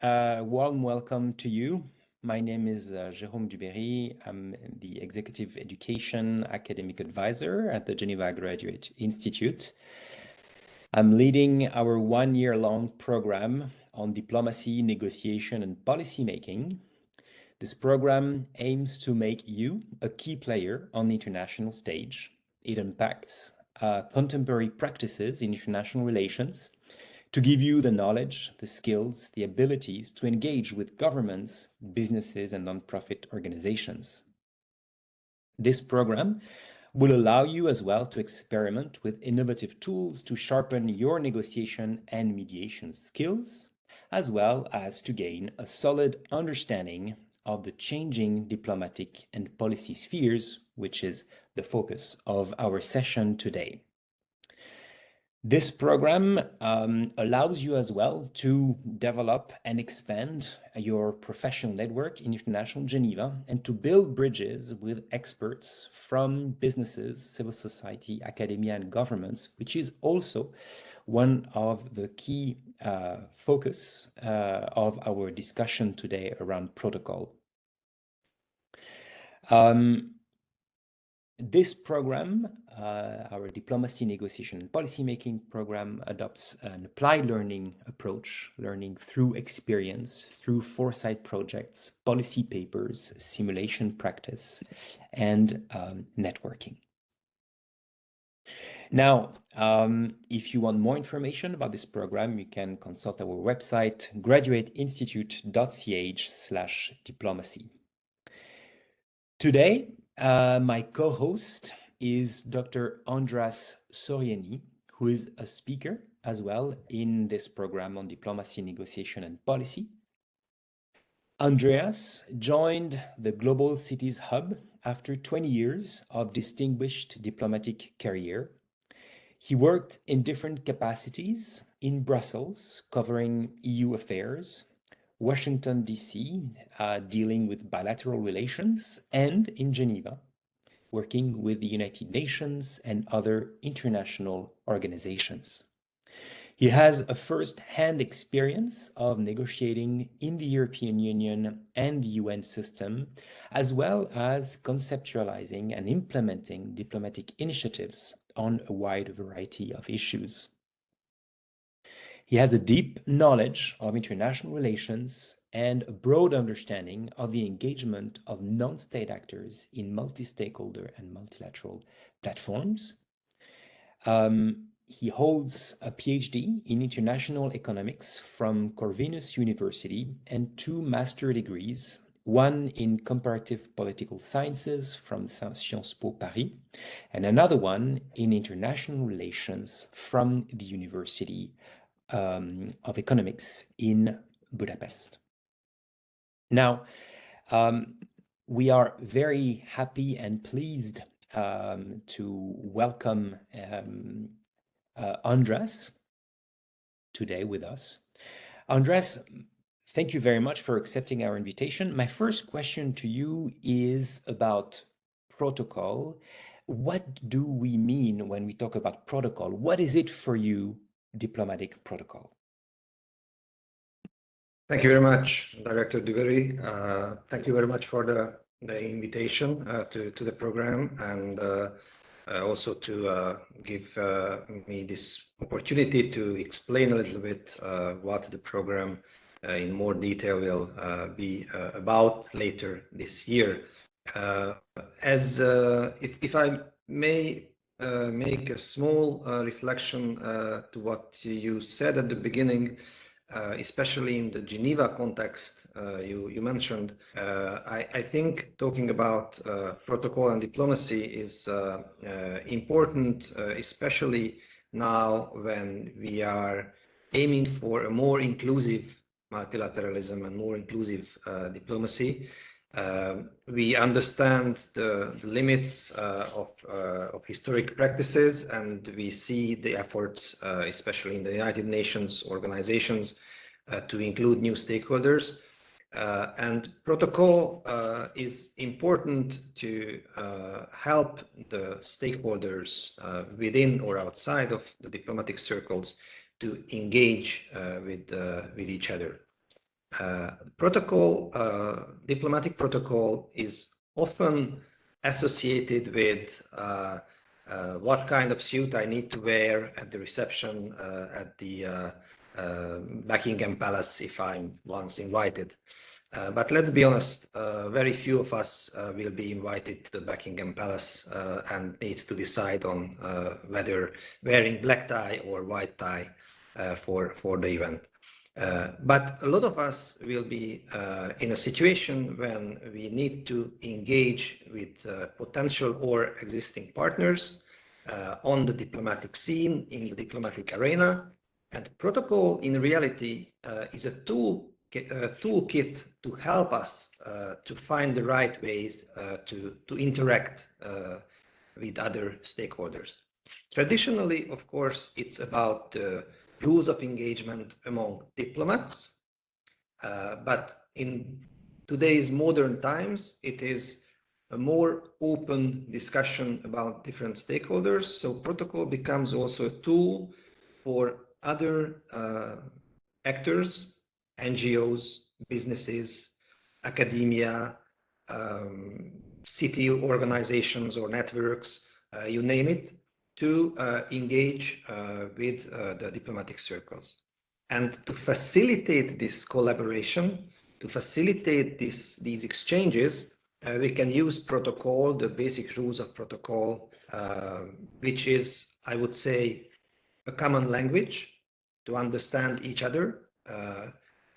Warm welcome to you. My name is Jérôme Duberry. I'm the Executive Education Academic Advisor at the Geneva Graduate Institute. I'm leading our one-year-long program on diplomacy, negotiation, and policymaking. This program aims to make you a key player on the international stage. It unpacks contemporary practices in international relations to give you the knowledge, the skills, the abilities to engage with governments, businesses, and nonprofit organizations. This program will allow you as well to experiment with innovative tools to sharpen your negotiation and mediation skills, as well as to gain a solid understanding of the changing diplomatic and policy spheres, which is the focus of our session today. This program allows you as well to develop and expand your professional network in international Geneva and to build bridges with experts from businesses, civil society, academia, and governments, which is also one of the key focus of our discussion today around protocol. This program, our Diplomacy, Negotiation, and Policymaking program, adopts an applied learning approach, learning through experience, through foresight projects, policy papers, simulation practice, and networking. Now, if you want more information about this program, you can consult our website, graduateinstitute.ch/diplomacy. Today, my co-host is Dr. András Szorényi, who is a speaker as well in this program on diplomacy, negotiation, and policy. Andreas joined the Global Cities Hub after 20 years of distinguished diplomatic career. He worked in different capacities in Brussels, covering EU affairs, Washington, D.C., dealing with bilateral relations, and in Geneva, working with the United Nations and other international organizations. He has a first-hand experience of negotiating in the European Union and the UN system, as well as conceptualizing and implementing diplomatic initiatives on a wide variety of issues. He has a deep knowledge of international relations and a broad understanding of the engagement of non-state actors in multi-stakeholder and multilateral platforms. He holds a PhD in international economics from Corvinus University and 2 master degrees, one in comparative political sciences from Sciences Po Paris, and another one in international relations from the University of Economics in Budapest. Now, we are very happy and pleased to welcome András today with us. András, thank you very much for accepting our invitation. My first question to you is about protocol. What do we mean when we talk about protocol? What is it for you, diplomatic protocol? Thank you very much, Director Duberry. Thank you very much for the invitation to the program, and also to give me this opportunity to explain a little bit what the program in more detail will be about later this year. If I may make a small reflection to what you said at the beginning, especially in the Geneva context you mentioned, I think talking about protocol and diplomacy is important, especially now when we are aiming for a more inclusive multilateralism and more inclusive diplomacy. We understand the limits of historic practices, and we see the efforts, especially in the United Nations organizations, to include new stakeholders. And protocol is important to help the stakeholders within or outside of the diplomatic circles to engage with each other. Protocol, diplomatic protocol is often associated with what kind of suit I need to wear at the reception at the Buckingham Palace if I'm once invited. But let's be honest, very few of us will be invited to the Buckingham Palace and need to decide on whether wearing black tie or white tie for the event. But a lot of us will be in a situation when we need to engage with potential or existing partners on the diplomatic scene, in the diplomatic arena. And protocol, in reality, is a toolkit to help us to find the right ways to interact with other stakeholders. Traditionally, of course, it's about rules of engagement among diplomats, but in today's modern times, it is a more open discussion about different stakeholders. So protocol becomes also a tool for other actors, NGOs, businesses, academia, city organizations or networks, you name it, to engage with the diplomatic circles. And to facilitate this collaboration, to facilitate these exchanges, we can use protocol, the basic rules of protocol, which is, I would say, a common language to understand each other.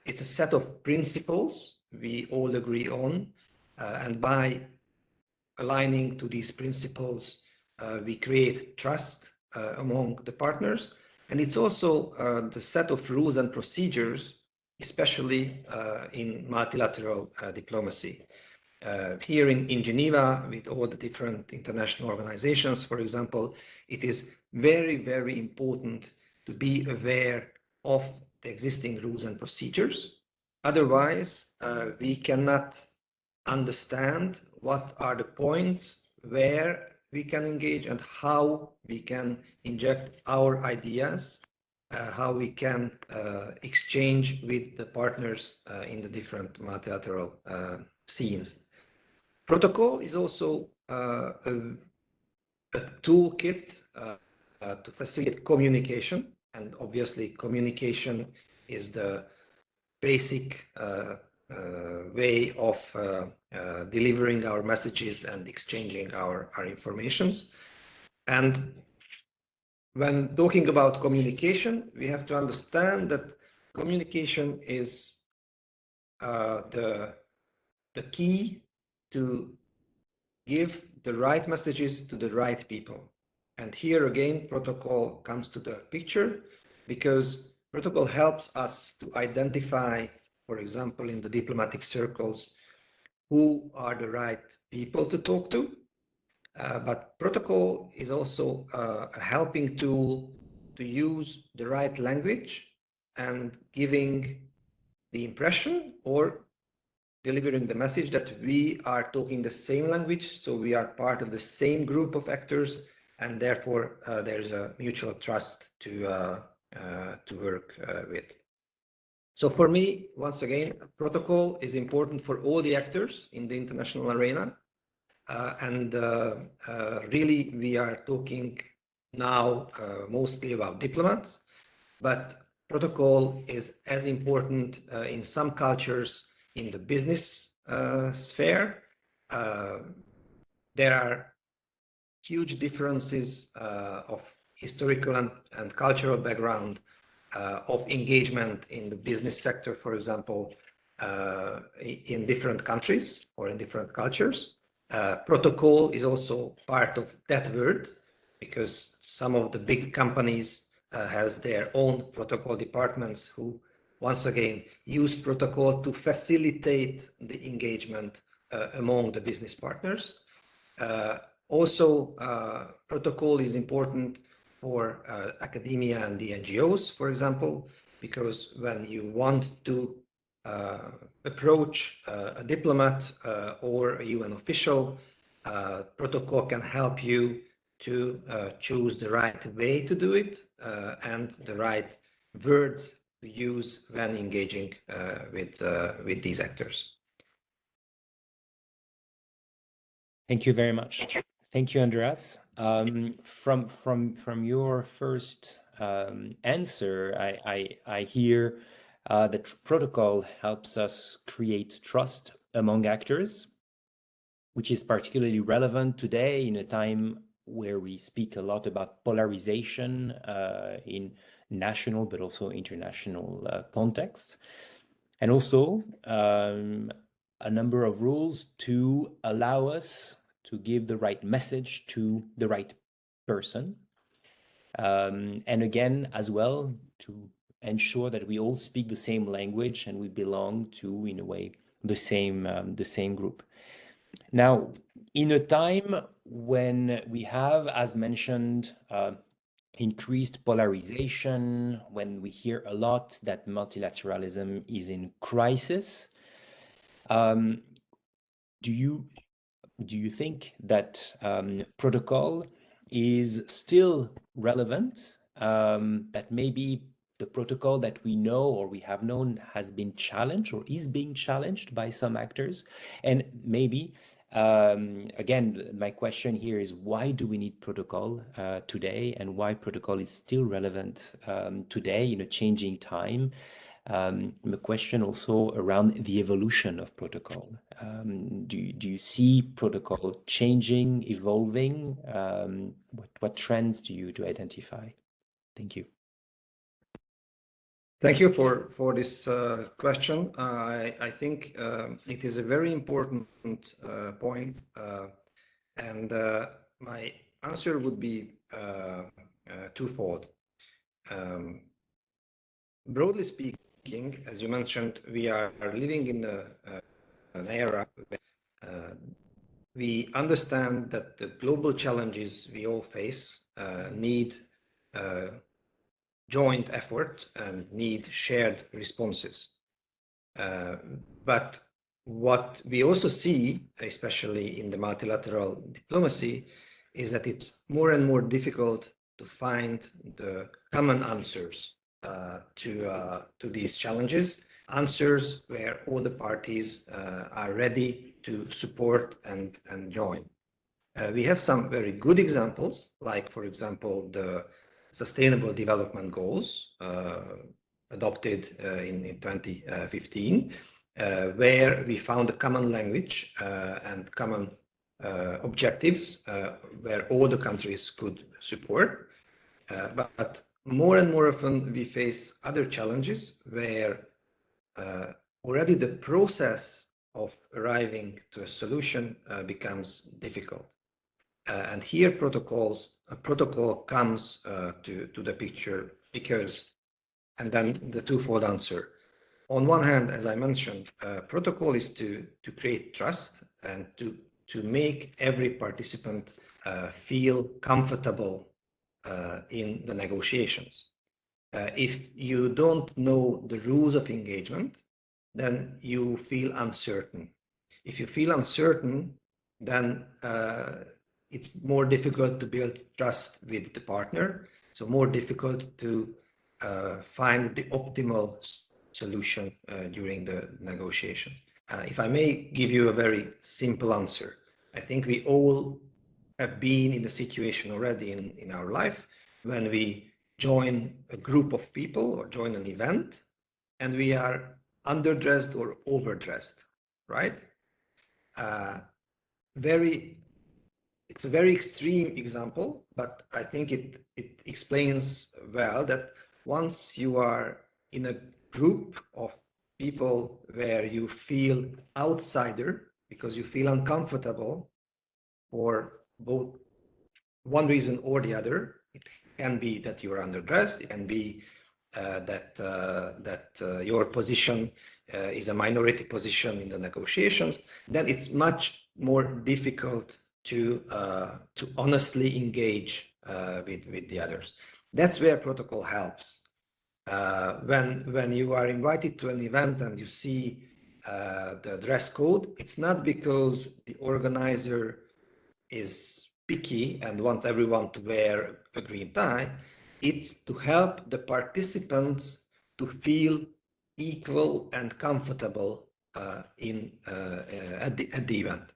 It's a set of principles we all agree on, and by aligning to these principles, we create trust among the partners. And it's also the set of rules and procedures, especially in multilateral diplomacy. Here in Geneva, with all the different international organizations, for example, it is very, very important to be aware of the existing rules and procedures. Otherwise, we cannot understand what are the points where we can engage and how we can inject our ideas, how we can exchange with the partners in the different multilateral scenes. Protocol is also a toolkit to facilitate communication, and obviously communication is the basic way of delivering our messages and exchanging our informations. And when talking about communication, we have to understand that communication is the key to give the right messages to the right people. And here again, protocol comes to the picture, because protocol helps us to identify, for example, in the diplomatic circles, who are the right people to talk to. But protocol is also a helping tool to use the right language and giving the impression or delivering the message that we are talking the same language, so we are part of the same group of actors, and therefore there's a mutual trust to work with. So for me, once again, protocol is important for all the actors in the international arena, and really we are talking now mostly about diplomats, but protocol is as important in some cultures in the business sphere. There are huge differences of historical and cultural background of engagement in the business sector, for example, in different countries or in different cultures. Protocol is also part of that word, because some of the big companies has their own protocol departments who once again use protocol to facilitate the engagement among the business partners. Also, protocol is important for academia and the NGOs, for example, because when you want to approach a diplomat or a UN official, protocol can help you to choose the right way to do it and the right words to use when engaging with these actors. Thank you very much. Thank you, András. From your first answer, I hear that protocol helps us create trust among actors, which is particularly relevant today in a time where we speak a lot about polarization in national but also international contexts, and also a number of rules to allow us to give the right message to the right person. And again, as well, to ensure that we all speak the same language and we belong to, in a way, the same group. Now, in a time when we have, as mentioned, increased polarization, when we hear a lot that multilateralism is in crisis, do you think that protocol is still relevant? That maybe the protocol that we know or we have known has been challenged or is being challenged by some actors? And maybe, again, my question here is, why do we need protocol today, and why protocol is still relevant today in a changing time? The question also around the evolution of protocol. Do you see protocol changing, evolving? What trends do you identify? Thank you. Thank you for this question. I think it is a very important point, and my answer would be twofold. Broadly speaking, as you mentioned, we are living in an era where we understand that the global challenges we all face need joint effort and need shared responses. But what we also see, especially in the multilateral diplomacy, is that it's more and more difficult to find the common answers to these challenges, answers where all the parties are ready to support and join. We have some very good examples, like, for example, the Sustainable Development Goals adopted in 2015, where we found a common language and common objectives where all the countries could support. But more and more often we face other challenges where already the process of arriving to a solution becomes difficult. And here a protocol comes to the picture because, and then the twofold answer. On one hand, as I mentioned, protocol is to create trust and to make every participant feel comfortable in the negotiations. If you don't know the rules of engagement, then you feel uncertain. If you feel uncertain, then it's more difficult to build trust with the partner, so more difficult to find the optimal solution during the negotiation. If I may give you a very simple answer, I think we all have been in the situation already in our life when we join a group of people or join an event and we are underdressed or overdressed, right? It's a very extreme example, but I think it explains well that once you are in a group of people where you feel outsider because you feel uncomfortable for both one reason or the other, it can be that you're underdressed, it can be that your position is a minority position in the negotiations, then it's much more difficult to honestly engage with the others. That's where protocol helps. When you are invited to an event and you see the dress code, it's not because the organizer is picky and wants everyone to wear a green tie. It's to help the participants to feel equal and comfortable at the event.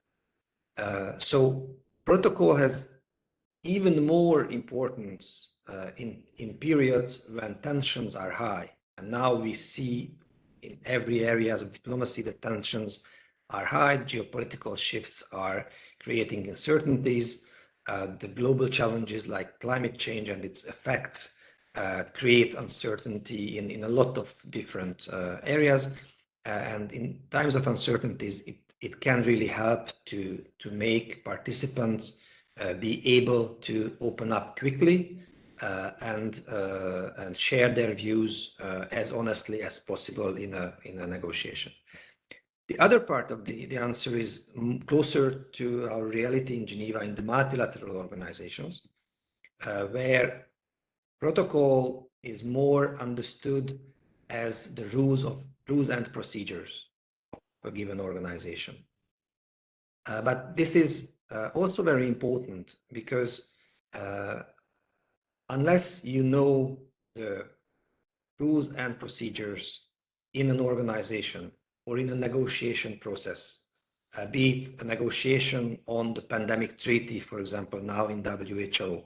So protocol has even more importance in periods when tensions are high. And now we see in every areas of diplomacy that tensions are high, geopolitical shifts are creating uncertainties, the global challenges like climate change and its effects create uncertainty in a lot of different areas. And in times of uncertainties, it can really help to make participants be able to open up quickly and share their views as honestly as possible in a negotiation. The other part of the answer is closer to our reality in Geneva in the multilateral organizations, where protocol is more understood as the rules and procedures of a given organization. But this is also very important because unless you know the rules and procedures in an organization or in a negotiation process, be it a negotiation on the pandemic treaty, for example, now in WHO,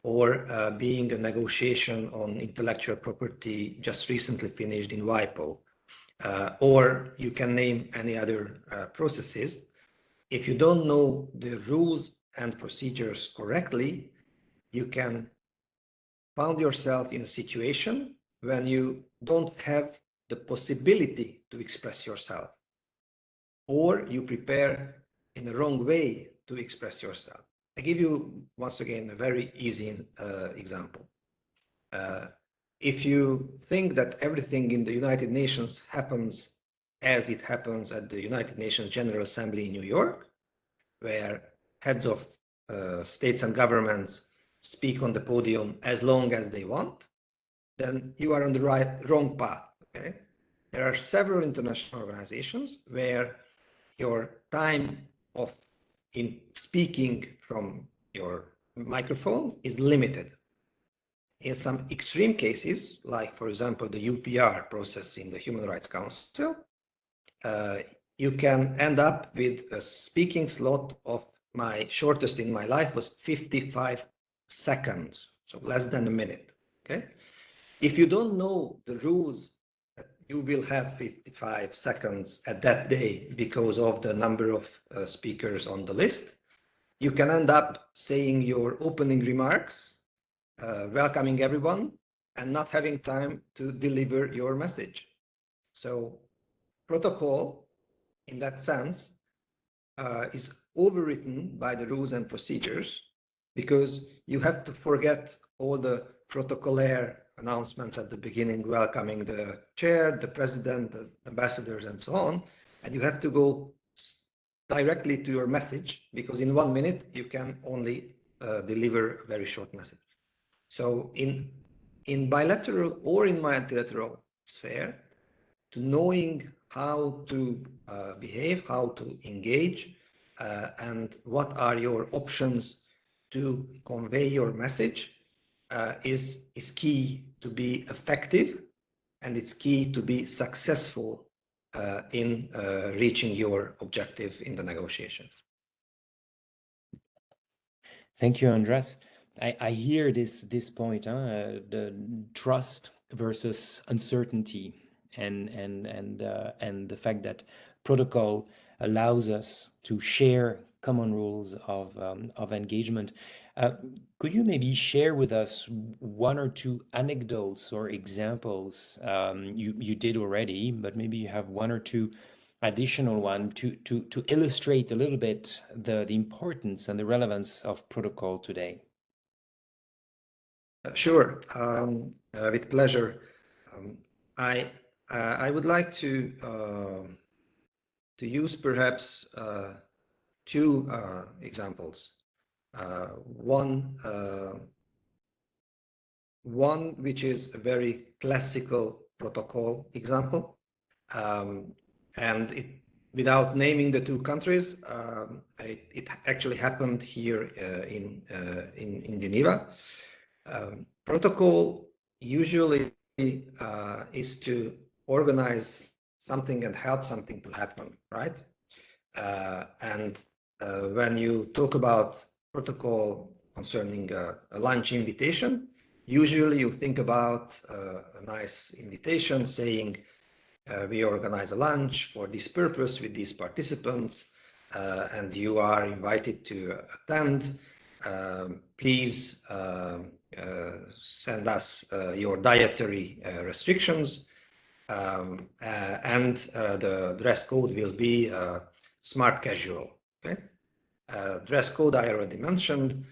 or being a negotiation on intellectual property just recently finished in WIPO, or you can name any other processes. If you don't know the rules and procedures correctly, you can find yourself in a situation when you don't have the possibility to express yourself, or you prepare in the wrong way to express yourself. I give you, once again, a very easy example. If you think that everything in the United Nations happens as it happens at the United Nations General Assembly in New York, where heads of states and governments speak on the podium as long as they want, then you are on the wrong path. Okay? There are several international organizations where your time in speaking from your microphone is limited. In some extreme cases, like for example the UPR process in the Human Rights Council, you can end up with a speaking slot of my shortest in my life was 55 seconds, so less than a minute. Okay, if you don't know the rules, you will have 55 seconds at that day because of the number of speakers on the list. You can end up saying your opening remarks, welcoming everyone, and not having time to deliver your message. So protocol, in that sense, is overwritten by the rules and procedures because you have to forget all the protocolaire announcements at the beginning, welcoming the chair, the president, the ambassadors, and so on. And you have to go directly to your message because in 1 minute you can only deliver a very short message. So in bilateral or in multilateral sphere, to knowing how to behave, how to engage, and what are your options to convey your message is key to be effective, and it's key to be successful in reaching your objective in the negotiations. Thank you, András. I hear this point, the trust versus uncertainty, and the fact that protocol allows us to share common rules of engagement. Could you maybe share with us one or two anecdotes or examples? You did already, but maybe you have one or two additional one to illustrate a little bit the importance and the relevance of protocol today. Sure, with pleasure. I would like to use perhaps two examples. One which is a very classical protocol example, and without naming the two countries, it actually happened here in Geneva. Protocol usually is to organize something and help something to happen, right? When you talk about protocol concerning a lunch invitation, usually you think about a nice invitation saying, we organize a lunch for this purpose with these participants, and you are invited to attend. Please send us your dietary restrictions, and the dress code will be smart casual. Okay, dress code I already mentioned.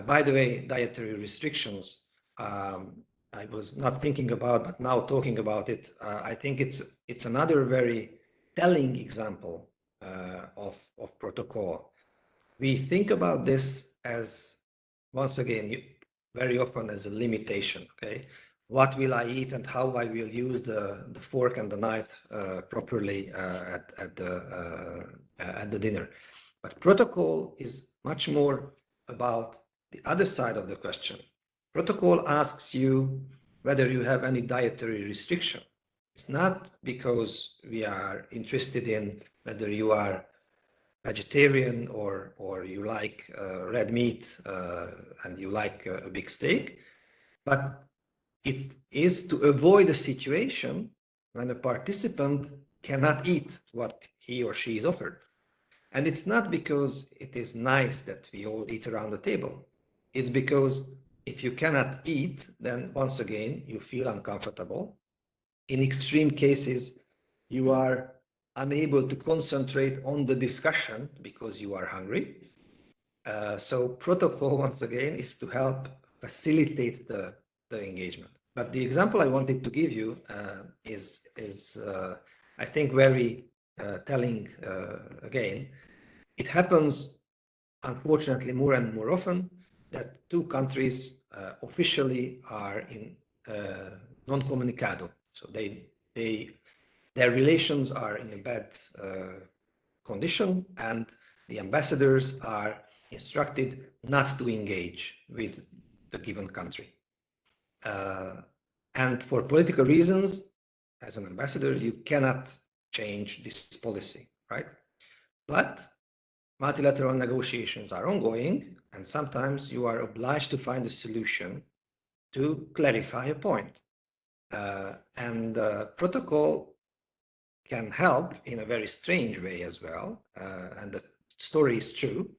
By the way, dietary restrictions, I was not thinking about, but now talking about it, I think it's another very telling example of protocol. We think about this as, once again, very often as a limitation. Okay, what will I eat and how I will use the fork and the knife properly at the dinner. But protocol is much more about the other side of the question. Protocol asks you whether you have any dietary restriction. It's not because we are interested in whether you are vegetarian or you like red meat and you like a big steak, but it is to avoid a situation when a participant cannot eat what he or she is offered. And it's not because it is nice that we all eat around the table. It's because if you cannot eat, then once again, you feel uncomfortable. In extreme cases, you are unable to concentrate on the discussion because you are hungry. So protocol, once again, is to help facilitate the engagement. But the example I wanted to give you is I think, very telling again. It happens, unfortunately, more and more often that two countries officially are in non-comunicado. So their relations are in a bad condition, and the ambassadors are instructed not to engage with the given country. And for political reasons, as an ambassador, you cannot change this policy, right? But multilateral negotiations are ongoing, and sometimes you are obliged to find a solution to clarify a point. And protocol can help in a very strange way as well, and the story is true.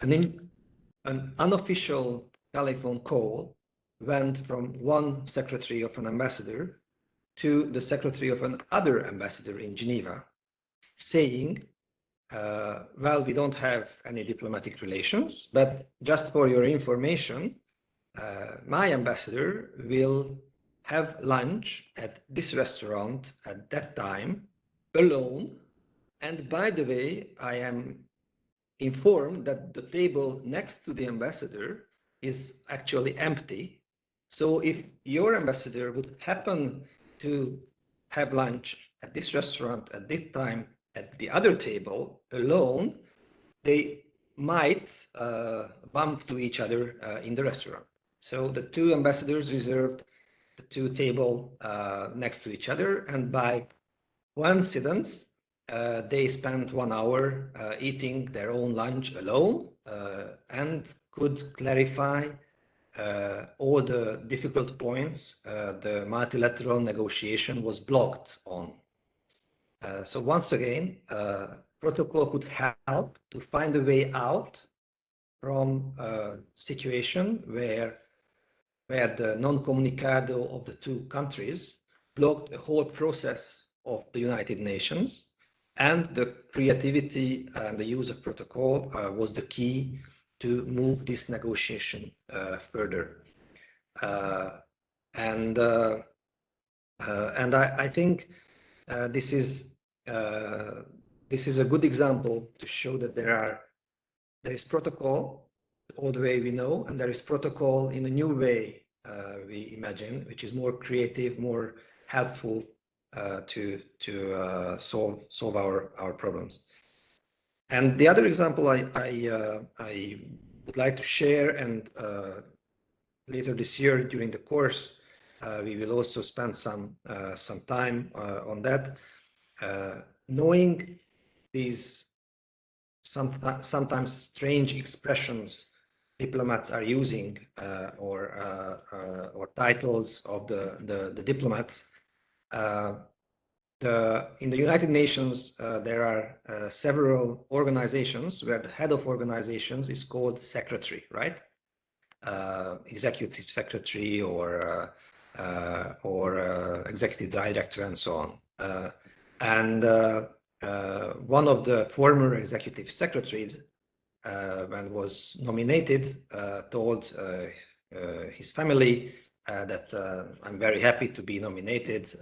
An unofficial telephone call went from one secretary of an ambassador to the secretary of another ambassador in Geneva, saying, well, we don't have any diplomatic relations, but just for your information, my ambassador will have lunch at this restaurant at that time alone. And by the way, I am informed that the table next to the ambassador is actually empty. So if your ambassador would happen to have lunch at this restaurant at this time at the other table alone, they might bump to each other in the restaurant. So the two ambassadors reserved the two tables next to each other, and by coincidence, they spent 1 hour eating their own lunch alone and could clarify all the difficult points the multilateral negotiation was blocked on. So once again, protocol could help to find a way out from a situation where the non-comunicado of the two countries blocked the whole process of the United Nations, and the creativity and the use of protocol was the key to move this negotiation further. And I think this is a good example to show that there is protocol all the way we know, and there is protocol in a new way we imagine, which is more creative, more helpful to solve our problems. And the other example I would like to share and later this year during the course, we will also spend some time on that. Knowing these sometimes strange expressions diplomats are using, or titles of the diplomats. In the United Nations, there are several organizations where the head of organizations is called secretary, right? Executive secretary or executive director and so on. And one of the former executive secretaries, when was nominated, told his family that I'm very happy to be nominated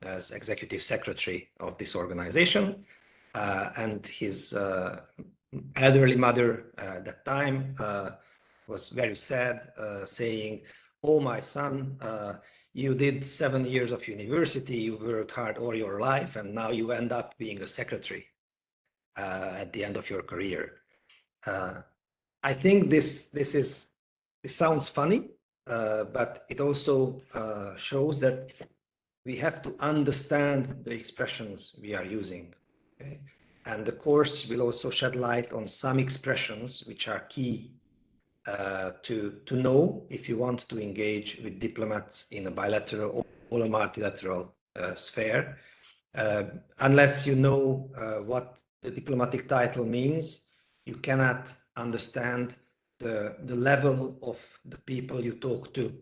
as executive secretary of this organization. And his elderly mother at that time was very sad, saying, "Oh, my son, you did 7 years of university, you worked hard all your life, and now you end up being a secretary at the end of your career." I think this sounds funny, but it also shows that we have to understand the expressions we are using. Okay? And the course will also shed light on some expressions which are key to know if you want to engage with diplomats in a bilateral or a multilateral sphere. Unless you know what the diplomatic title means, you cannot understand the level of the people you talk to.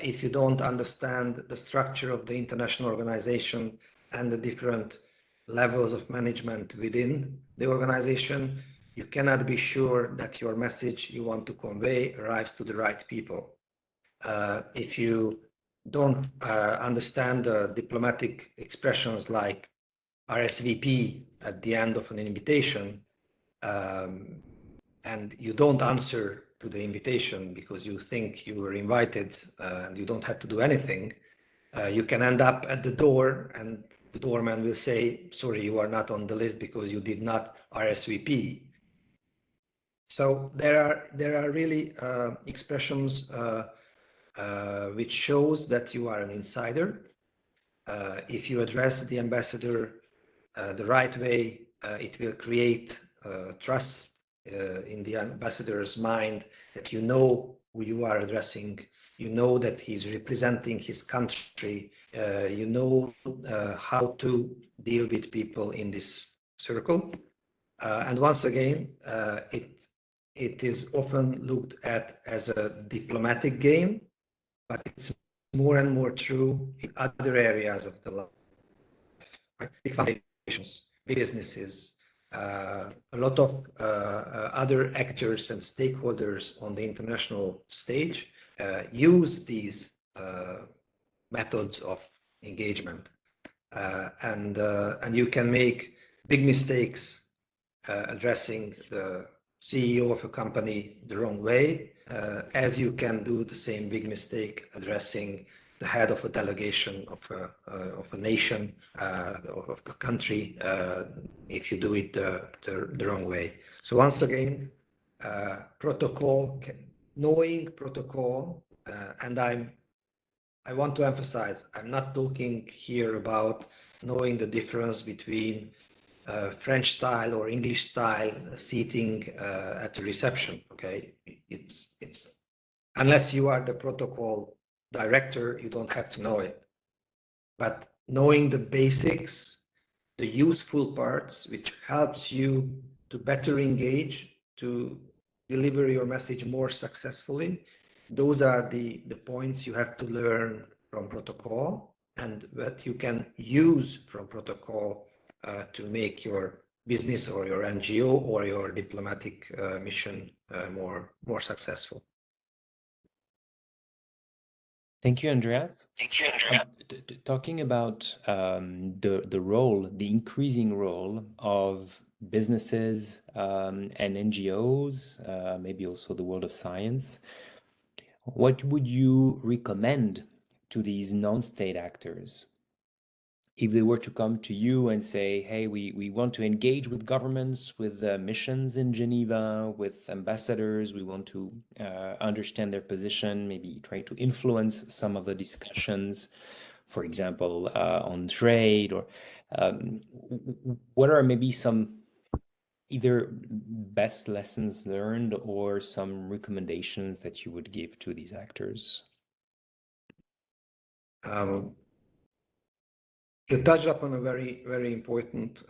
If you don't understand the structure of the international organization and the different levels of management within the organization, you cannot be sure that your message you want to convey arrives to the right people. If you don't understand the diplomatic expressions like RSVP at the end of an invitation, and you don't answer to the invitation because you think you were invited and you don't have to do anything, you can end up at the door and the doorman will say, "Sorry, you are not on the list because you did not RSVP." So there are really expressions which shows that you are an insider. If you address the ambassador the right way, it will create trust in the ambassador's mind that you know who you are addressing, you know that he's representing his country, you know how to deal with people in this circle. And once again, it is often looked at as a diplomatic game, but it's more and more true in other areas of the life, right? Big foundations, businesses, a lot of other actors and stakeholders on the international stage use these methods of engagement, and you can make big mistakes addressing the CEO of a company the wrong way, as you can do the same big mistake addressing the head of a delegation of a nation, of a country, if you do it the wrong way. So once again, protocol, knowing protocol, and I want to emphasize, I'm not talking here about knowing the difference between French style or English style seating at the reception. Okay, it's unless you are the protocol director, you don't have to know it. But knowing the basics, the useful parts, which helps you to better engage, to deliver your message more successfully, those are the points you have to learn from protocol and that you can use from protocol to make your business or your NGO or your diplomatic mission more successful. Thank you, Andreas. Thank you, Andreas. Talking about the role, the increasing role of businesses and NGOs, maybe also the world of science, what would you recommend to these non-state actors? if they were to come to you and say, hey, we want to engage with governments, with missions in Geneva, with ambassadors, we want to understand their position, maybe try to influence some of the discussions, for example, on trade, or what are maybe some either best lessons learned or some recommendations that you would give to these actors? You touched upon a very, very important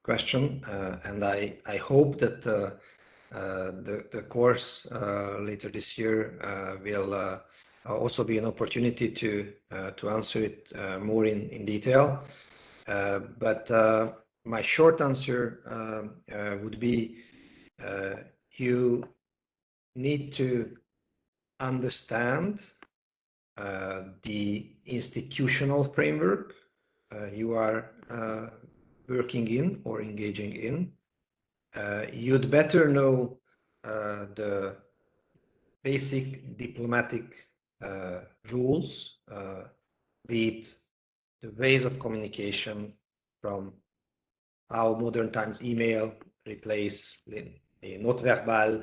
question, and I hope that the course later this year will also be an opportunity to answer it more in detail. But my short answer would be you need to understand the institutional framework you are working in or engaging in. You'd better know the basic diplomatic rules, be it the ways of communication, from how modern times email replace the not-verbal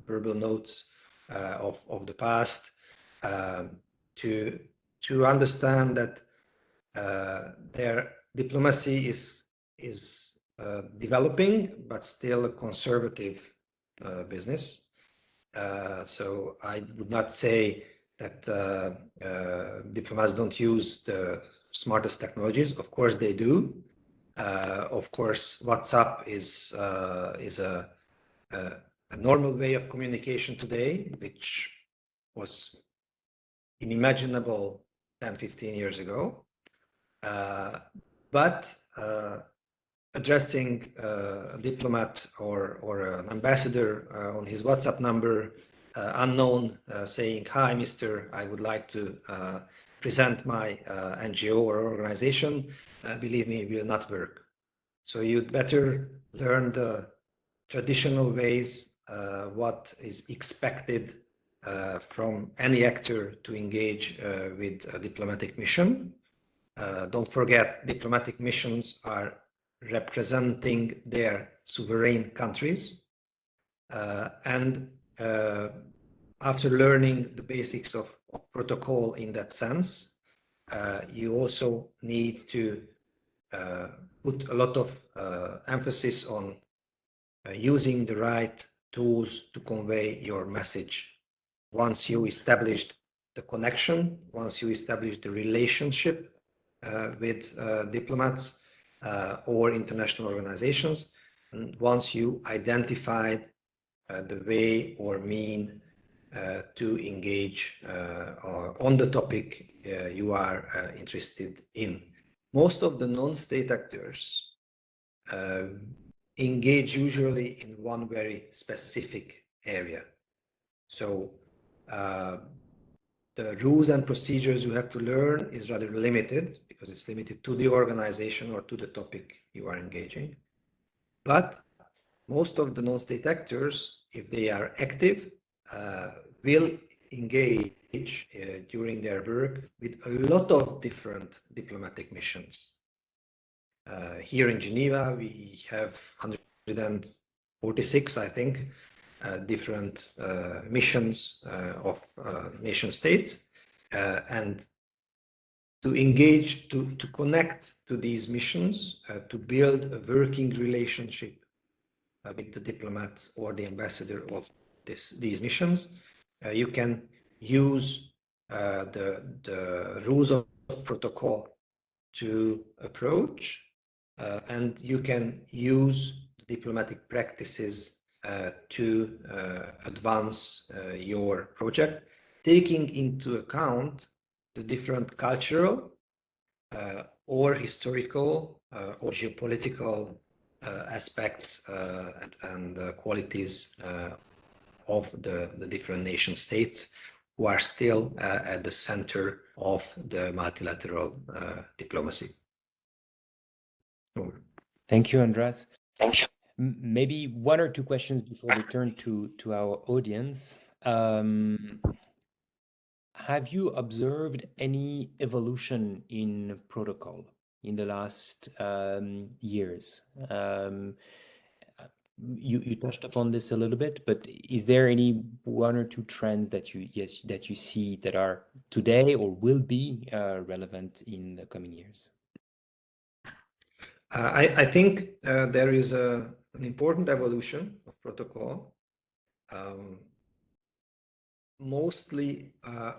verbal notes of the past, to understand that their diplomacy is developing, but still a conservative business. So I would not say that diplomats don't use the smartest technologies. Of course they do. Of course, WhatsApp is a normal way of communication today, which was unimaginable 10, 15 years ago. But addressing a diplomat or an ambassador on his WhatsApp number, unknown, saying, "Hi, Mr. I would like to present my NGO or organization," believe me, it will not work. So you'd better learn the traditional ways, what is expected from any actor to engage with a diplomatic mission. Don't forget, diplomatic missions are representing their sovereign countries. And after learning the basics of protocol in that sense, you also need to put a lot of emphasis on using the right tools to convey your message. Once you established the connection, once you establish the relationship with diplomats or international organizations, and once you identified the way or mean to engage on the topic you are interested in. Most of the non-state actors engage usually in one very specific area. So the rules and procedures you have to learn is rather limited, because it's limited to the organization or to the topic you are engaging. But most of the non-state actors, if they are active, will engage during their work with a lot of different diplomatic missions. Here in Geneva, we have 146, I think, different missions of nation states, and to engage, to connect to these missions, to build a working relationship with the diplomats or the ambassador of these missions, you can use the rules of protocol to approach, and you can use the diplomatic practices to advance your project, taking into account the different cultural or historical or geopolitical aspects and qualities of the different nation states who are still at the center of the multilateral diplomacy. Thank you, András. Thank you. Maybe one or two questions before we turn to our audience. Have you observed any evolution in protocol in the last years? You touched upon this a little bit, but is there any one or two trends that you see that are today or will be relevant in the coming years? I think there is an important evolution of protocol, mostly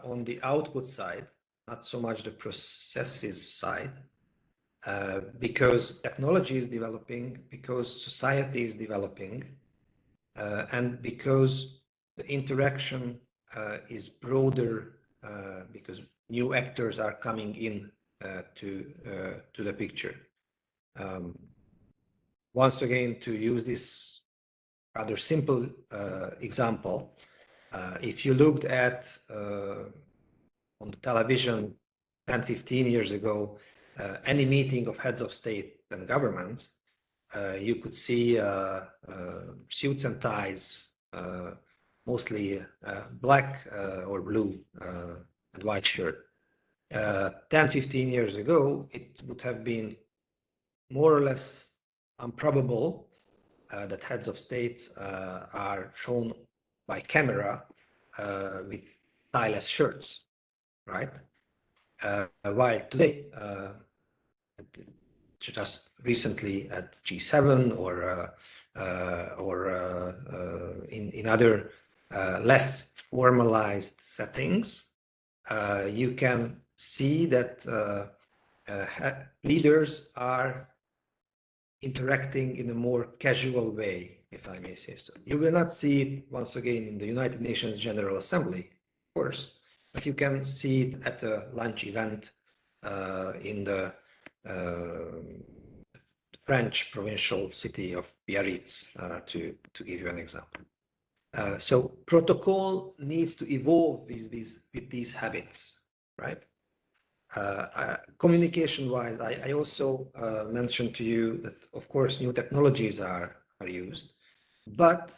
on the output side, not so much the processes side, because technology is developing, because society is developing, and because the interaction is broader, because new actors are coming in to the picture. Once again, to use this rather simple example, if you looked at on the television 10-15 years ago, any meeting of heads of state and government, you could see suits and ties, mostly black or blue and white shirt. 10-15 years ago, it would have been more or less improbable that heads of state are shown by camera with tieless shirts, right? While today, just recently at G7 or in other less formalized settings, you can see that leaders are interacting in a more casual way, if I may say so. You will not see it once again in the United Nations General Assembly, of course, but you can see it at a lunch event in the French provincial city of Biarritz, to give you an example. So protocol needs to evolve with these habits, right? Communication-wise, I also mentioned to you that, of course, new technologies are used, but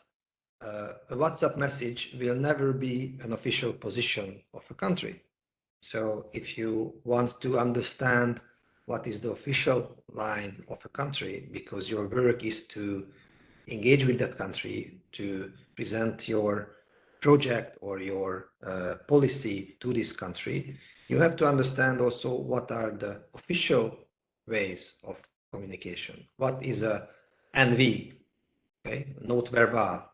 a WhatsApp message will never be an official position of a country. So if you want to understand what is the official line of a country, because your work is to engage with that country, to present your project or your policy to this country, you have to understand also what are the official ways of communication. What is a NV, okay, note verbal,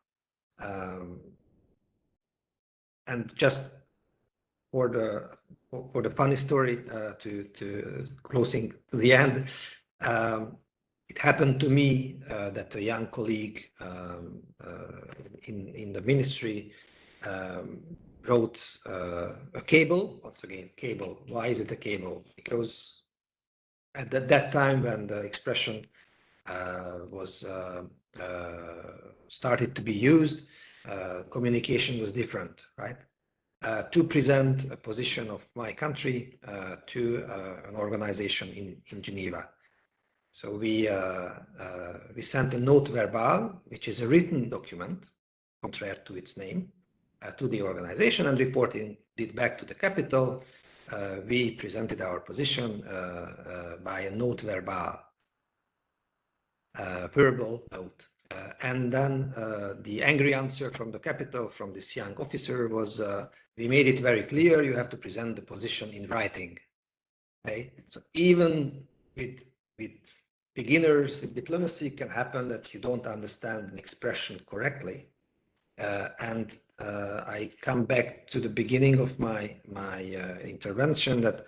and just for the funny story, to closing to the end, it happened to me that a young colleague in the ministry wrote a cable. Once again, cable. Why is it a cable? Because at that time when the expression was started to be used, communication was different, right? To present a position of my country to an organization in Geneva. So we sent a note verbal, which is a written document, contrary to its name, to the organization, and reporting it back to the capital. We presented our position by a note verbal, verbal note. And then the angry answer from the capital, from this young officer, was, we made it very clear, you have to present the position in writing. Okay? So even with beginners in diplomacy, can happen that you don't understand an expression correctly. And I come back to the beginning of my intervention, that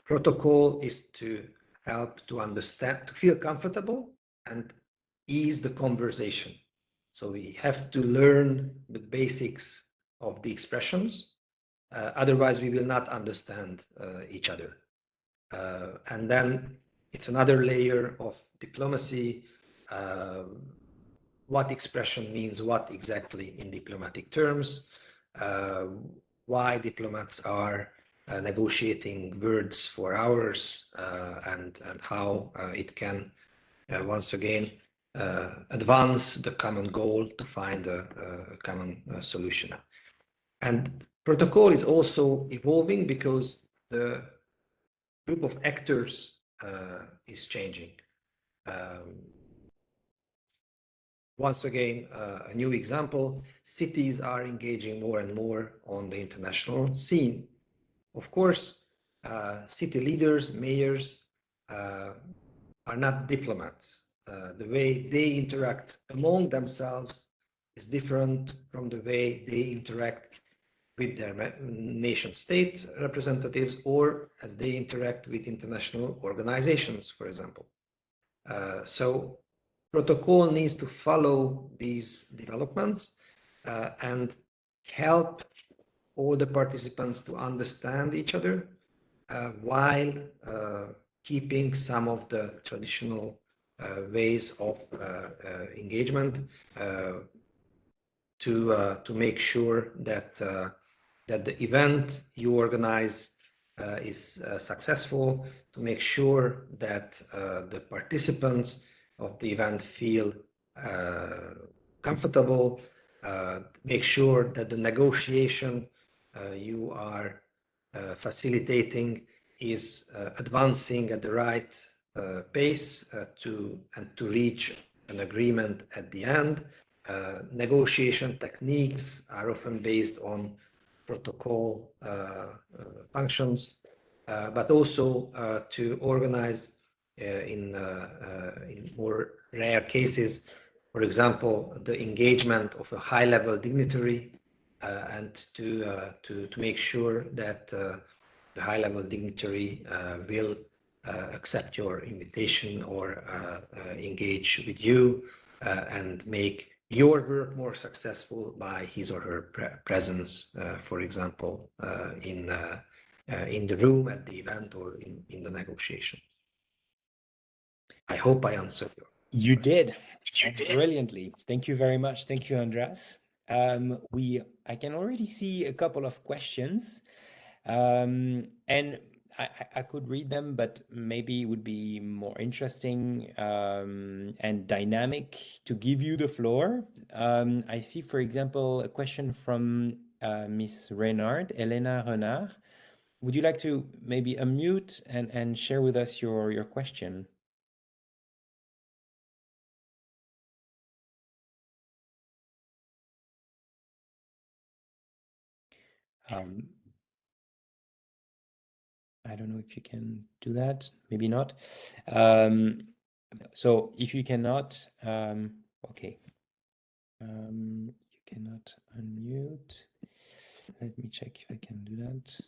protocol is to help to understand, to feel comfortable and ease the conversation. So we have to learn the basics of the expressions. Otherwise, we will not understand each other. And then it's another layer of diplomacy. What expression means what exactly in diplomatic terms, why diplomats are negotiating words for hours, and how it can once again advance the common goal to find a common solution. And protocol is also evolving because the group of actors is changing. Once again, a new example, cities are engaging more and more on the international scene. Of course, city leaders, mayors are not diplomats. The way they interact among themselves is different from the way they interact with their nation state representatives or as they interact with international organizations, for example. So protocol needs to follow these developments and help all the participants to understand each other while keeping some of the traditional ways of engagement to make sure that that the event you organize is successful, to make sure that the participants of the event feel comfortable, make sure that the negotiation you are facilitating is advancing at the right pace to reach an agreement at the end. Negotiation techniques are often based on protocol functions, but also to organize in more rare cases, for example, the engagement of a high-level dignitary, and to make sure that the high-level dignitary will accept your invitation or engage with you and make your work more successful by his or her presence, for example, in the room at the event or in the negotiation. I hope I answered you. You did. Brilliantly. Thank you very much. Thank you, András. I can already see a couple of questions, and I could read them, but maybe it would be more interesting and dynamic to give you the floor. I see, for example, a question from Miss Renard, Elena Renard. Would you like to maybe unmute and share with us your question? I don't know if you can do that, maybe not. So if you cannot, okay. You cannot unmute. Let me check if I can do that.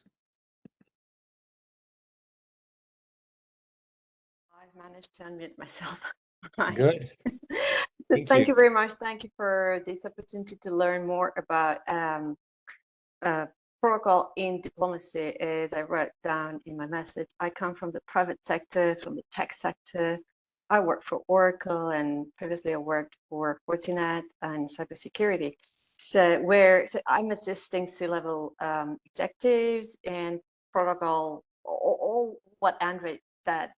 I've managed to unmute myself. Good. Thank you very much. Thank you for this opportunity to learn more about protocol in diplomacy. As I wrote down in my message, I come from the private sector, from the tech sector. I work for Oracle, and previously I worked for Fortinet and cybersecurity. So I'm assisting C-level executives and protocol, all what André said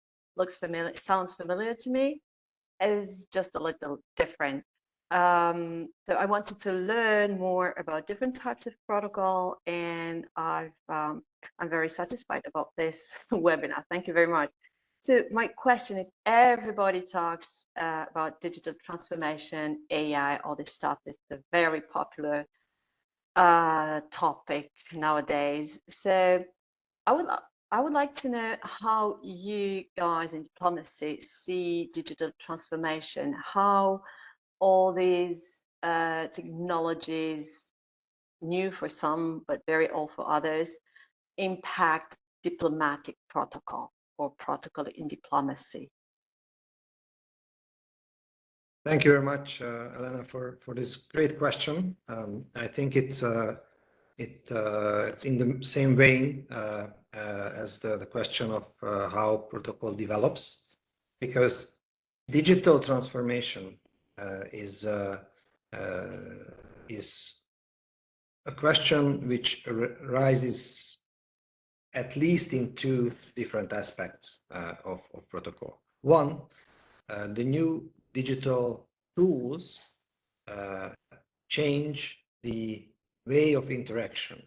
sounds familiar to me, is just a little different. So I wanted to learn more about different types of protocol, and I'm very satisfied about this webinar. Thank you very much. So my question is, everybody talks about digital transformation, AI, all this stuff. It's a very popular topic nowadays. So I would like to know how you guys in diplomacy see digital transformation, how all these technologies, new for some, but very old for others, impact diplomatic protocol or protocol in diplomacy. Thank you very much, Elena, for this great question. I think it's in the same vein as the question of how protocol develops, because digital transformation is a question which arises at least in two different aspects of protocol. One, the new digital tools change the way of interaction,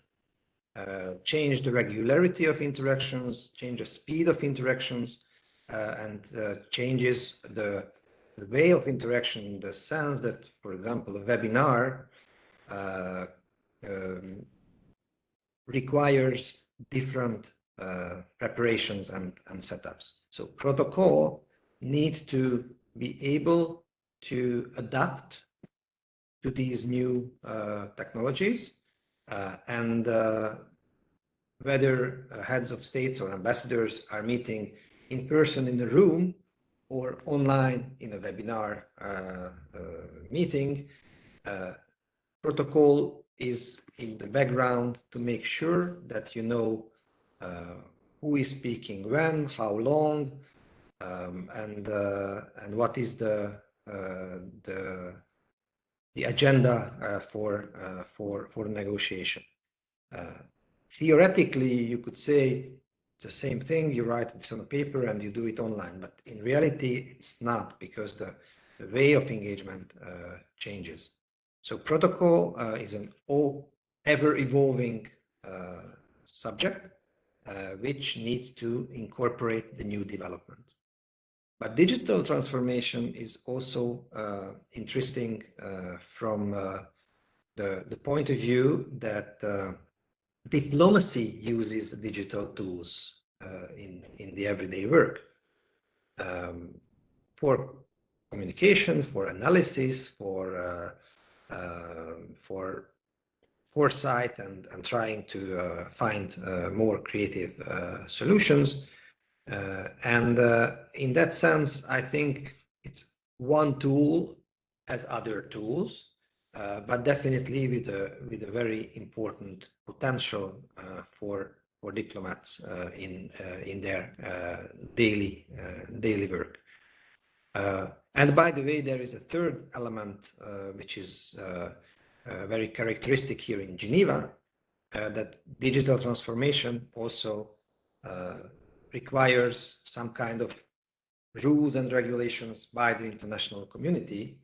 change the regularity of interactions, change the speed of interactions, and changes the way of interaction in the sense that, for example, a webinar requires different preparations and setups. So protocol needs to be able to adapt to these new technologies, and whether heads of states or ambassadors are meeting in person in the room or online in a webinar meeting, protocol is in the background to make sure that you know who is speaking when, how long, and what is the agenda for negotiation. Theoretically, you could say the same thing, you write it on a paper and you do it online, but in reality, it's not, because the way of engagement changes. So protocol is an ever-evolving subject which needs to incorporate the new development. But digital transformation is also interesting from the point of view that diplomacy uses digital tools in the everyday work for communication, for analysis, for foresight, and trying to find more creative solutions. And in that sense, I think it's one tool as other tools, but definitely with a very important potential for diplomats in their daily work. And by the way, there is a third element which is very characteristic here in Geneva, that digital transformation also requires some kind of rules and regulations by the international community.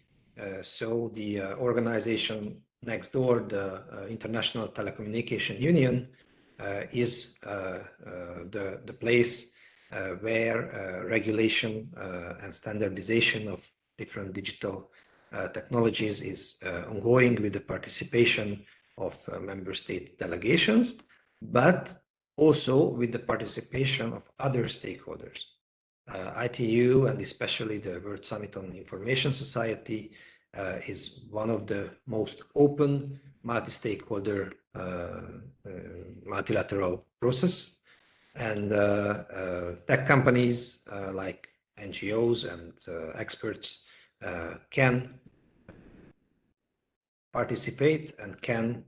So the organization next door, the International Telecommunication Union, is the place where regulation and standardization of different digital technologies is ongoing, with the participation of member state delegations, but also with the participation of other stakeholders. ITU, and especially the World Summit on Information Society, is one of the most open multi-stakeholder multilateral process, and tech companies like NGOs and experts can participate and can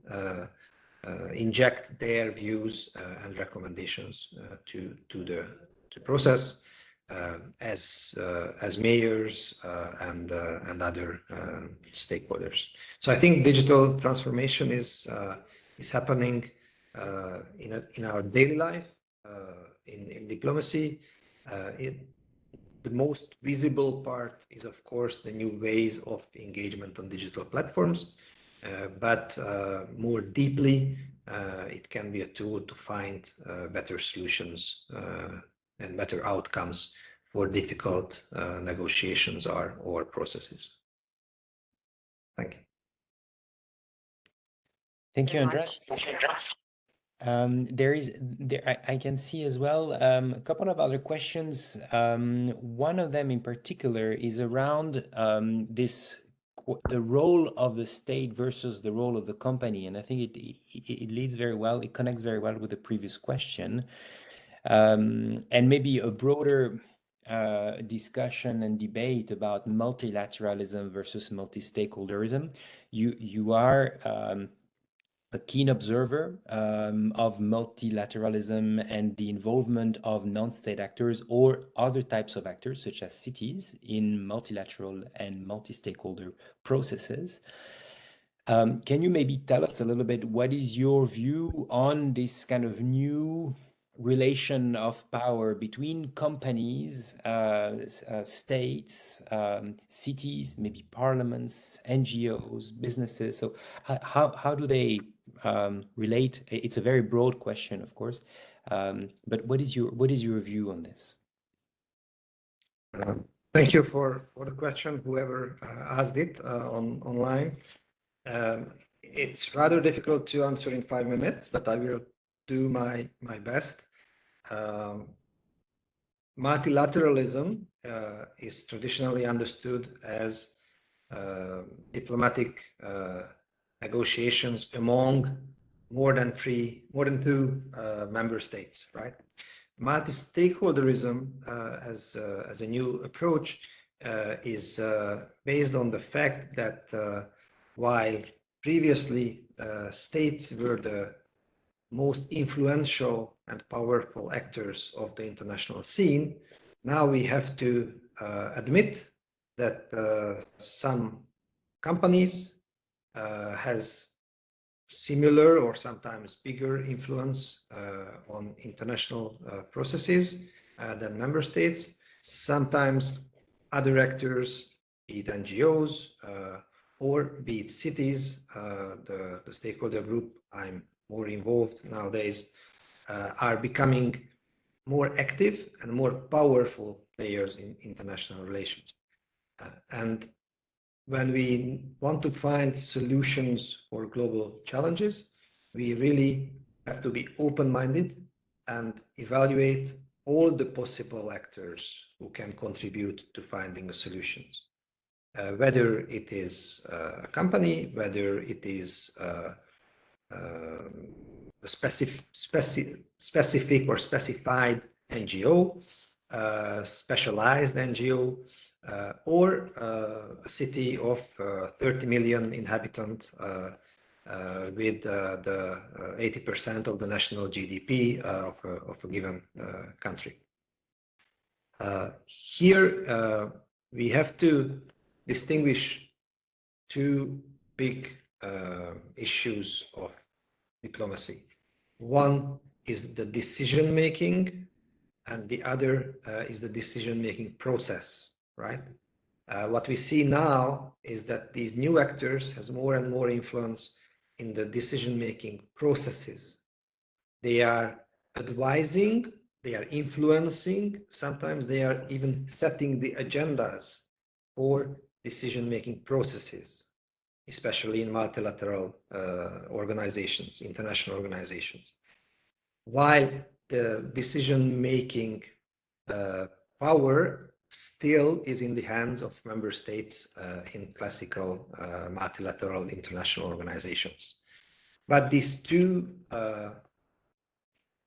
inject their views and recommendations to the process as mayors and other stakeholders. So I think digital transformation is happening in our daily life, in diplomacy. The most visible part is, of course, the new ways of engagement on digital platforms, but more deeply, it can be a tool to find better solutions and better outcomes for difficult negotiations or processes. Thank you. Thank you, András. I can see as well a couple of other questions. One of them in particular is around the role of the state versus the role of the company, and I think it leads very well. It connects very well with the previous question, and maybe a broader discussion and debate about multilateralism versus multi-stakeholderism. You are a keen observer of multilateralism and the involvement of non-state actors or other types of actors, such as cities, in multilateral and multi-stakeholder processes. Can you maybe tell us a little bit, what is your view on this kind of new relation of power between companies, states, cities, maybe parliaments, NGOs, businesses? So how do they relate? It's a very broad question, of course, but what is your view on this? Thank you for the question, whoever asked it online. It's rather difficult to answer in 5 minutes, but I will do my best. Multilateralism is traditionally understood as diplomatic negotiations among more than two member states, right? Multi-stakeholderism as a new approach is based on the fact that while previously states were the most influential and powerful actors of the international scene, now we have to admit that some companies has similar or sometimes bigger influence on international processes than member states. Sometimes other actors, be it NGOs or be it cities, the stakeholder group I'm more involved nowadays, are becoming more active and more powerful players in international relations. And when we want to find solutions for global challenges, we really have to be open-minded and evaluate all the possible actors who can contribute to finding solutions. Whether it is a company, whether it is a specific or specified NGO, specialized NGO, or a city of 30 million inhabitants with the 80% of the national GDP of a given country. Here we have to distinguish two big issues of diplomacy. One is the decision making, and the other is the decision making process, right? What we see now is that these new actors has more and more influence in the decision making processes. They are advising, they are influencing, sometimes they are even setting the agendas for decision making processes, especially in multilateral organizations, international organizations. While the decision-making power still is in the hands of member states in classical multilateral international organizations. But these two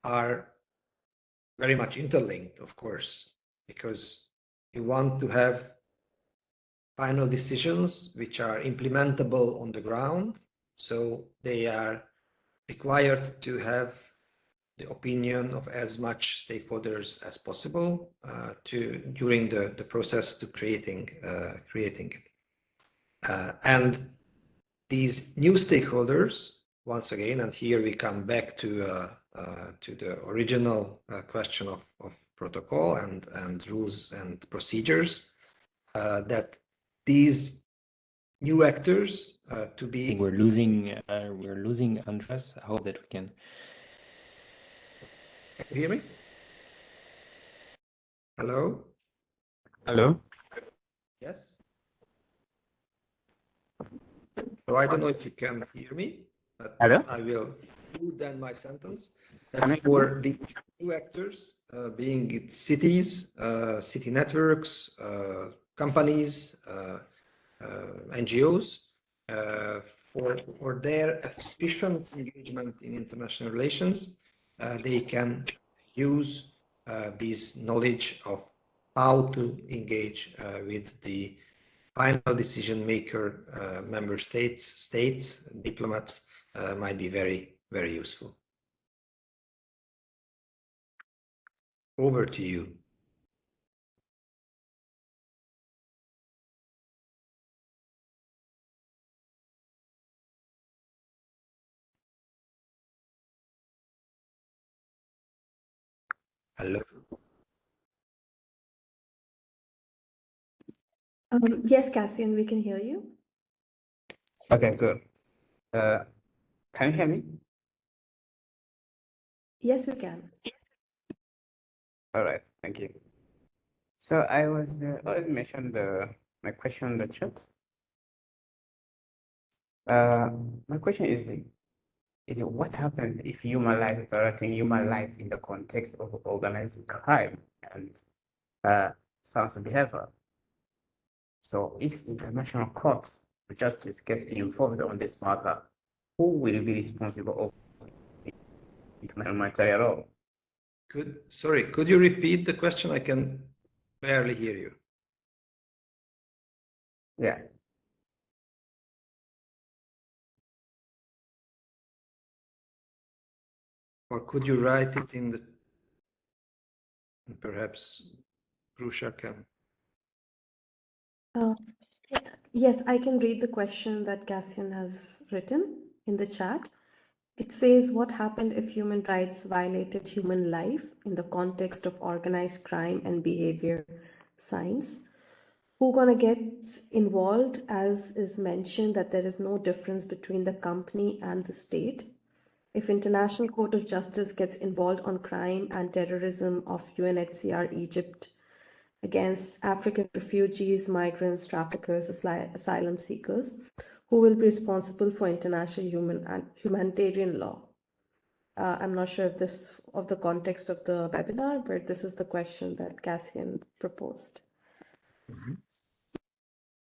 are very much interlinked, of course, because you want to have final decisions which are implementable on the ground, so they are required to have the opinion of as much stakeholders as possible during the process to creating it. And these new stakeholders, once again, and here we come back to the original question of protocol and rules and procedures, that these new actors to be. I think we're losing András. I hope that we can. Can you hear me? Hello? Hello? Yes? So I don't know if you can hear me, but Hello? I will do then my sentence. That for the new actors, being it cities, city networks, companies, NGOs, for their efficient engagement in international relations, they can use this knowledge of how to engage with the final decision maker, member states, diplomats, might be very, very useful. Over to you. Hello. Yes, Cassian, we can hear you. Okay, good. Can you hear me? Yes, we can. All right, thank you. So I was always mentioned my question in the chat. My question is what happens if human life is violating human life in the context of organized crime and sans behavior? So if international courts of justice gets involved on this matter, who will be responsible of international humanitarian law? Sorry, could you repeat the question? I can barely hear you. Yeah. Or could you write it in the, and perhaps Grusha can. Yes, I can read the question that Cassian has written in the chat. It says, what happened if human rights violated human life in the context of organized crime and behavior science? Who gonna get involved? As is mentioned, that there is no difference between the company and the state. If International Court of Justice gets involved on crime and terrorism of UNHCR Egypt against African refugees, migrants, traffickers, asylum seekers, who will be responsible for international humanitarian law? I'm not sure if this of the context of the webinar, but this is the question that Cassian proposed.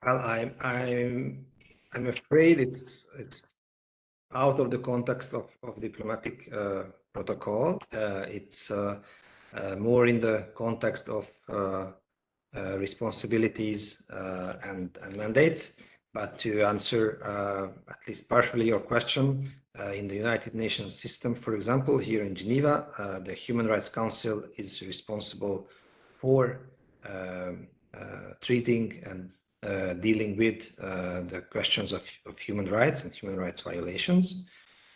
Well, I'm afraid it's out of the context of diplomatic protocol. It's more in the context of responsibilities and mandates. But to answer at least partially your question, in the United Nations system, for example, here in Geneva, the Human Rights Council is responsible for treating and dealing with the questions of human rights and human rights violations.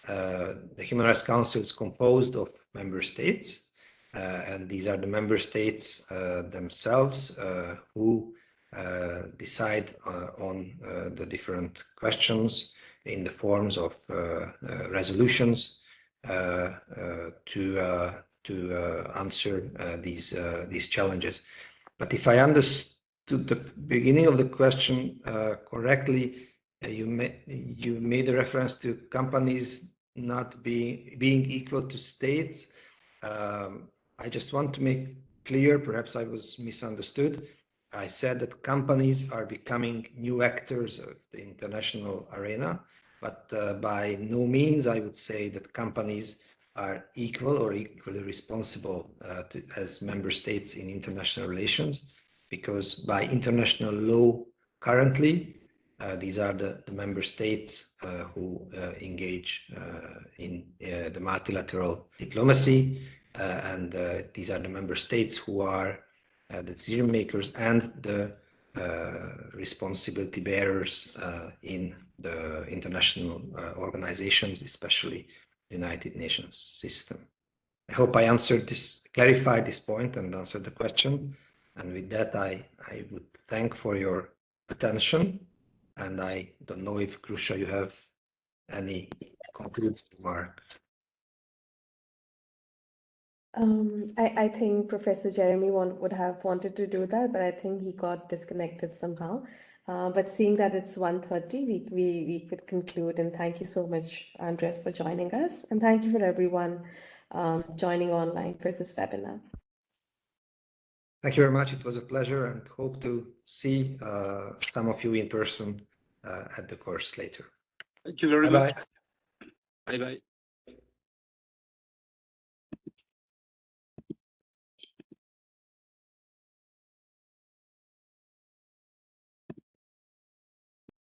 The Human Rights Council is composed of member states, and these are the member states themselves who decide on the different questions in the forms of resolutions to answer these challenges. But if I understood the beginning of the question correctly, you made a reference to companies not being equal to states. I just want to make clear, perhaps I was misunderstood. I said that companies are becoming new actors of the international arena, but by no means I would say that companies are equal or equally responsible as member states in international relations, because by international law currently, these are the member states who engage in the multilateral diplomacy, and these are the member states who are the decision makers and the responsibility bearers in the international organizations, especially the United Nations system. I hope I clarified this point and answered the question. And with that, I would thank for your attention. And I don't know if, Grusha, you have any concluding remark. I think Professor Jeremy would have wanted to do that, but I think he got disconnected somehow. But seeing that it's 1:30, we could conclude. And thank you so much, András, for joining us. And thank you for everyone joining online for this webinar. Thank you very much. It was a pleasure, and hope to see some of you in person at the course later. Thank you very much. Bye-bye. Bye-bye.